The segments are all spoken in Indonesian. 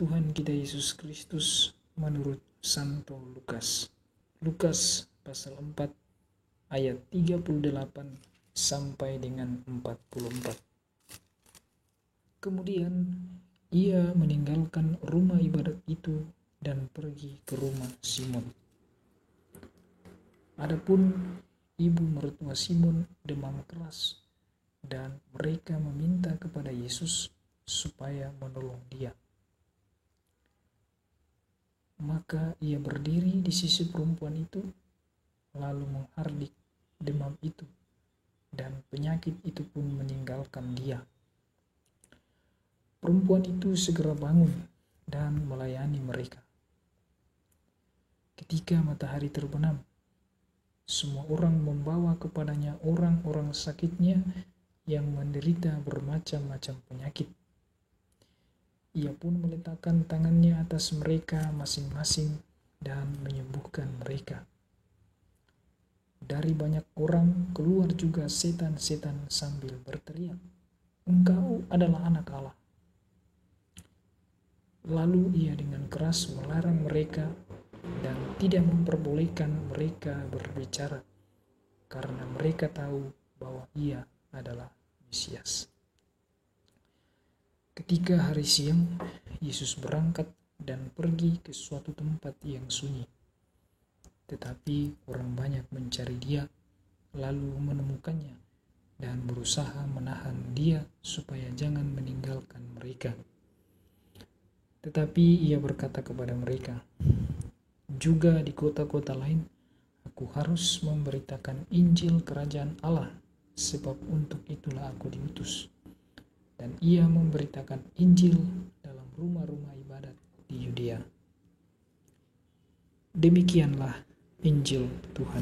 Tuhan kita Yesus Kristus menurut Santo Lukas. Lukas pasal 4 ayat 38 sampai dengan 44. Kemudian ia meninggalkan rumah ibadat itu dan pergi ke rumah Simon. Adapun ibu mertua Simon demam keras, dan mereka meminta kepada Yesus supaya menolong dia. Maka ia berdiri di sisi perempuan itu, lalu menghardik demam itu, dan penyakit itu pun meninggalkan dia. Perempuan itu segera bangun dan melayani mereka. Ketika matahari terbenam, semua orang membawa kepadanya orang-orang sakitnya yang menderita bermacam-macam penyakit. Ia pun meletakkan tangannya atas mereka masing-masing dan menyembuhkan mereka. Dari banyak orang keluar juga setan-setan sambil berteriak, "Engkau adalah anak Allah." Lalu ia dengan keras melarang mereka dan tidak memperbolehkan mereka berbicara, karena mereka tahu bahwa ia adalah Mesias. Ketika hari siang, Yesus berangkat dan pergi ke suatu tempat yang sunyi. Tetapi orang banyak mencari dia, lalu menemukannya dan berusaha menahan dia supaya jangan meninggalkan mereka. Tetapi ia berkata kepada mereka, "Juga di kota-kota lain, aku harus memberitakan Injil Kerajaan Allah, sebab untuk itulah aku diutus." Dan ia memberitakan Injil dalam rumah-rumah ibadat di Yudea. Demikianlah Injil Tuhan.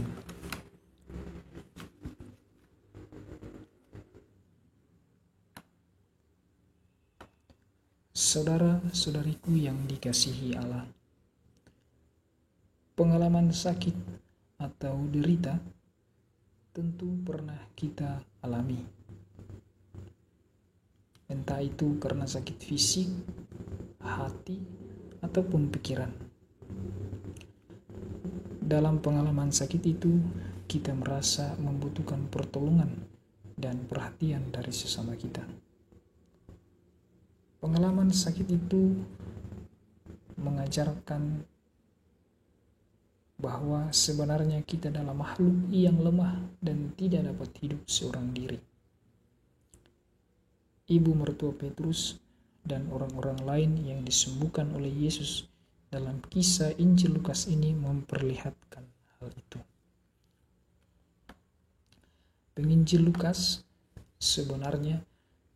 Saudara-saudariku yang dikasihi Allah, pengalaman sakit atau derita tentu pernah kita alami. Entah itu karena sakit fisik, hati, ataupun pikiran. Dalam pengalaman sakit itu, kita merasa membutuhkan pertolongan dan perhatian dari sesama kita. Pengalaman sakit itu mengajarkan bahwa sebenarnya kita adalah makhluk yang lemah dan tidak dapat hidup seorang diri. Ibu mertua Petrus dan orang-orang lain yang disembuhkan oleh Yesus dalam kisah Injil Lukas ini memperlihatkan hal itu. Penginjil Lukas sebenarnya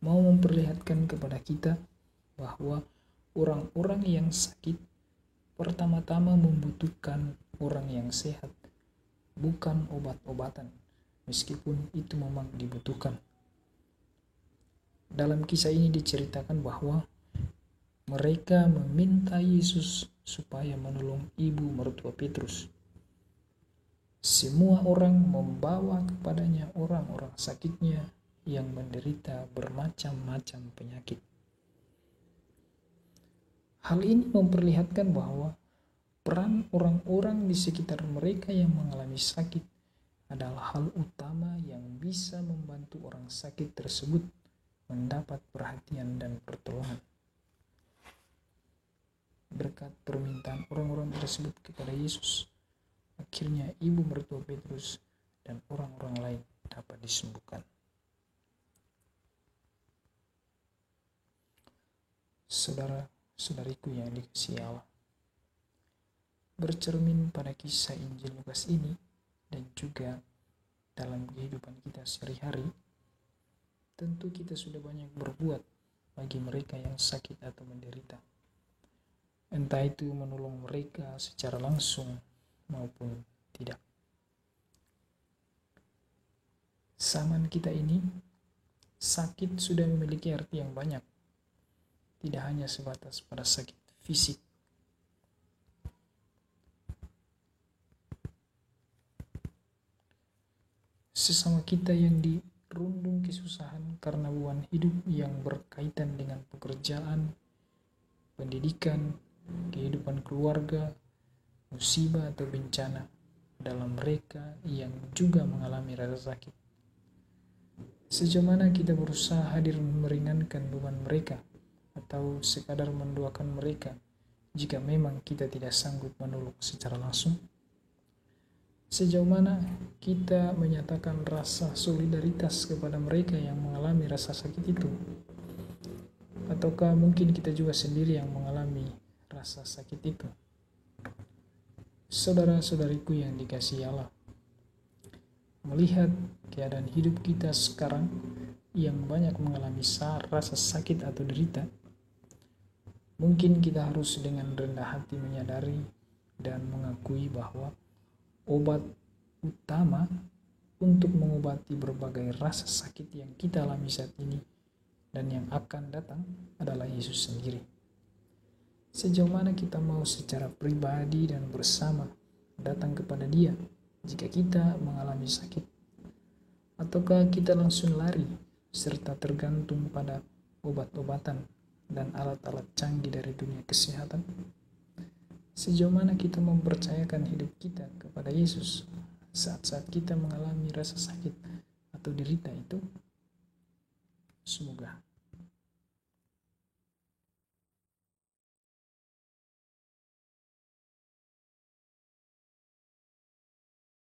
mau memperlihatkan kepada kita bahwa orang-orang yang sakit pertama-tama membutuhkan orang yang sehat, bukan obat-obatan, meskipun itu memang dibutuhkan. Dalam kisah ini diceritakan bahwa mereka meminta Yesus supaya menolong ibu mertua Petrus. Semua orang membawa kepadanya orang-orang sakitnya yang menderita bermacam-macam penyakit. Hal ini memperlihatkan bahwa peran orang-orang di sekitar mereka yang mengalami sakit adalah hal utama yang bisa membantu orang sakit tersebut mendapat perhatian dan pertolongan. Berkat permintaan orang-orang tersebut kepada Yesus, akhirnya ibu mertua Petrus dan orang-orang lain dapat disembuhkan. Saudara-saudariku yang dikasihi Allah, bercermin pada kisah Injil Lukas ini dan juga dalam kehidupan kita sehari-hari, tentu kita sudah banyak berbuat bagi mereka yang sakit atau menderita. Entah itu menolong mereka secara langsung maupun tidak. Zaman kita ini, sakit sudah memiliki arti yang banyak. Tidak hanya sebatas pada sakit fisik. Sesama kita yang dirundung kesusahan karena beban hidup yang berkaitan dengan pekerjaan, pendidikan, kehidupan keluarga, musibah atau bencana dalam mereka yang juga mengalami rasa sakit. Sejauh mana kita berusaha hadir meringankan beban mereka atau sekadar mendoakan mereka jika memang kita tidak sanggup menolong secara langsung? Sejauh mana kita menyatakan rasa solidaritas kepada mereka yang mengalami rasa sakit itu? Ataukah mungkin kita juga sendiri yang mengalami rasa sakit itu? Saudara-saudariku yang dikasihi Allah, melihat keadaan hidup kita sekarang yang banyak mengalami rasa sakit atau derita, mungkin kita harus dengan rendah hati menyadari dan mengakui bahwa obat utama untuk mengobati berbagai rasa sakit yang kita alami saat ini dan yang akan datang adalah Yesus sendiri. Sejauh mana kita mau secara pribadi dan bersama datang kepada Dia jika kita mengalami sakit? Ataukah kita langsung lari serta tergantung pada obat-obatan dan alat-alat canggih dari dunia kesehatan? Sejauh mana kita mempercayakan hidup kita kepada Yesus saat-saat kita mengalami rasa sakit atau derita itu? Semoga